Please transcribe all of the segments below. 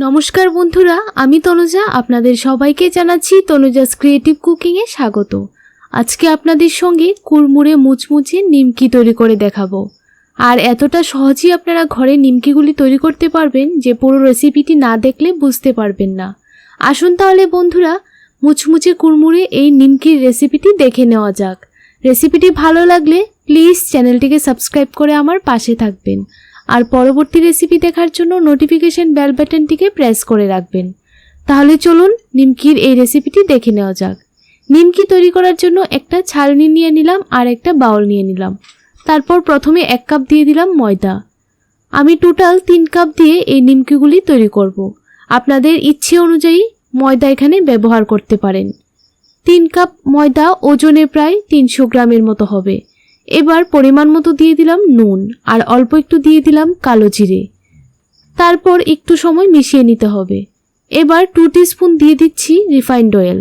নমস্কার বন্ধুরা, আমি তনুজা আপনাদের সবাইকে জানাচ্ছি তনুজাস ক্রিয়েটিভ কুকিং এ স্বাগত। আজকে আপনাদের সঙ্গে কুড়মুড়ে মুচমুচে নিমকি তৈরি করে দেখাবো। আর এতটা সহজেই আপনারা ঘরে নিমকিগুলি তৈরি করতে পারবেন যে পুরো রেসিপিটি না দেখলে বুঝতে পারবেন না। আসুন তাহলে বন্ধুরা মুচমুচে কুড়মুড়ে এই নিমকির রেসিপিটি দেখে নেওয়া যাক। রেসিপিটি ভালো লাগলে প্লিজ চ্যানেলটিকে সাবস্ক্রাইব করে আমার পাশে থাকবেন আর পরবর্তী রেসিপি দেখার জন্য নোটিফিকেশন বেল বাটনটিকে প্রেস করে রাখবেন। তাহলে চলুন নিমকির এই রেসিপিটি দেখে নেওয়া যাক। নিমকি তৈরি করার জন্য একটা ছালনি নিয়ে নিলাম আর একটা বাউল নিয়ে নিলাম। তারপর প্রথমে 1 কাপ দিয়ে দিলাম ময়দা। আমি টোটাল 3 কাপ দিয়ে এই নিমকিগুলি তৈরি করব। আপনাদের ইচ্ছে অনুযায়ী ময়দা এখানে ব্যবহার করতে পারেন। 3 কাপ ময়দা ওজনে প্রায় 300 গ্রামের মতো হবে। এবার পরিমাণ মতো দিয়ে দিলাম নুন আর অল্প একটু দিয়ে দিলাম কালো জিরে। তারপর একটু সময় মিশিয়ে নিতে হবে। এবার 2 টিস্পুন দিয়ে দিচ্ছি রিফাইন্ড অয়েল।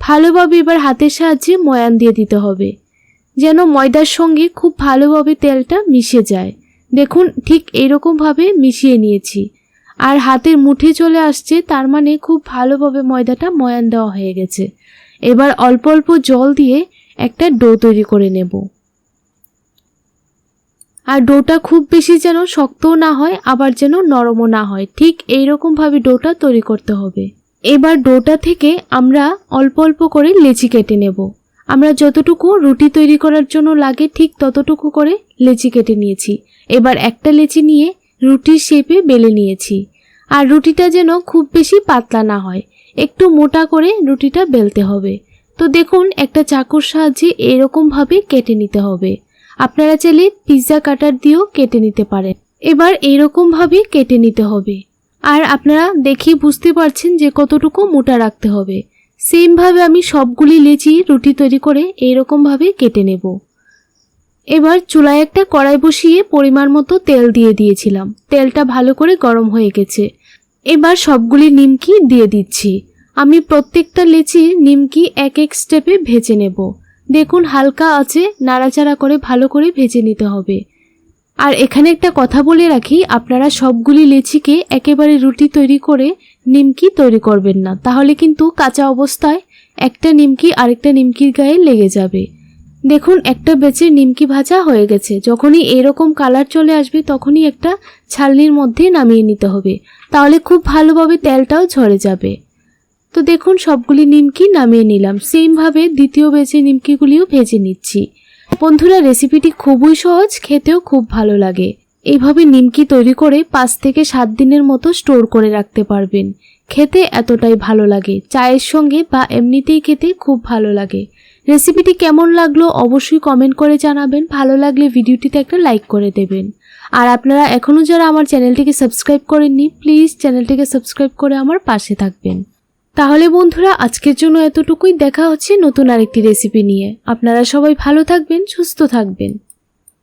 ভালোভাবে এবার হাতের সাহায্যে ময়ান দিয়ে দিতে হবে যেন ময়দার সঙ্গে খুব ভালোভাবে তেলটা মিশে যায়। দেখুন ঠিক এইরকমভাবে মিশিয়ে নিয়েছি আর হাতের মুঠে চলে আসছে, তার মানে খুব ভালোভাবে ময়দাটা ময়ান দেওয়া হয়ে গেছে। এবার অল্প অল্প জল দিয়ে একটা ডো তৈরি করে নেব। আর ডোটা খুব বেশি যেন শক্তও না হয় আবার যেন নরমও না হয়, ঠিক এইরকম ভাবে ডোটা তৈরি করতে হবে। এবার ডোটা থেকে আমরা অল্প অল্প করে লেচি কেটে নেব। আমরা যতটুকু রুটি তৈরি করার জন্য লাগে ঠিক ততটুকু করে লেচি কেটে নিয়েছি। এবার একটা লেচি নিয়ে রুটির শেপে বেলে নিয়েছি। আর রুটিটা যেন খুব বেশি পাতলা না হয়, একটু মোটা করে রুটিটা বেলতে হবে। তো দেখুন একটা চাকুর সাহায্যে এরকম ভাবে কেটে নিতে হবে। আপনারা চাইলে পিৎজা কাটার দিয়েও কেটে নিতে পারেন। এবার এইরকম ভাবে কেটে নিতে হবে। আর আপনারা দেখে বুঝতে পারছেন যে কতটুকু মোটা রাখতে হবে। সেম ভাবে আমি সবগুলি লেচি রুটি তৈরি করে এইরকম ভাবে কেটে নেব। এবার চুলায় একটা কড়াই বসিয়ে পরিমাণ মতো তেল দিয়ে দিয়েছিলাম। তেলটা ভালো করে গরম হয়ে গেছে। এবার সবগুলি নিমকি দিয়ে দিচ্ছি। আমি প্রত্যেকটা লেচির নিমকি এক এক স্টেপে ভেজে নেব। দেখুন হালকা আছে নাড়াচাড়া করে ভালো করে ভেজে নিতে হবে। আর এখানে একটা কথা বলে রাখি, আপনারা সবগুলি লেচিকে একেবারে রুটি তৈরি করে নিমকি তৈরি করবেন না, তাহলে কিন্তু কাঁচা অবস্থায় একটা নিমকি আরেকটা নিমকির গায়ে লেগে যাবে। দেখুন একটা ব্যাচের নিমকি ভাজা হয়ে গেছে। যখনই এরকম কালার চলে আসবে তখনই একটা ছালনির মধ্যে নামিয়ে নিতে হবে, তাহলে খুব ভালোভাবে তেলটাও ঝরে যাবে। তো দেখুন সবগুলি নিমকি নামিয়ে নিলাম। সেম ভাবে দ্বিতীয় ব্যাচের নিমকিগুলিও ভেজে নিচ্ছি। বন্ধুরা রেসিপিটি খুবই সহজ, খেতেও খুব ভালো লাগে। এইভাবে নিমকি তৈরি করে 5 থেকে 7 দিনের মতো স্টোর করে রাখতে পারবেন। খেতে এতটাই ভালো লাগে, চায়ের সঙ্গে বা এমনিতেই খেতে খুব ভালো লাগে। রেসিপিটি কেমন লাগলো অবশ্যই কমেন্ট করে জানাবেন। ভালো লাগলে ভিডিওটিতে একটা লাইক করে দেবেন। আর আপনারা এখনও যারা আমার চ্যানেলটিকে সাবস্ক্রাইব করেননি প্লিজ চ্যানেলটিকে সাবস্ক্রাইব করে আমার পাশে থাকবেন। তাহলে বন্ধুরা আজকের জন্য এতটুকুই। দেখা হচ্ছে নতুন আরেকটি রেসিপি নিয়ে। আপনারা সবাই ভালো থাকবেন, সুস্থ থাকবেন।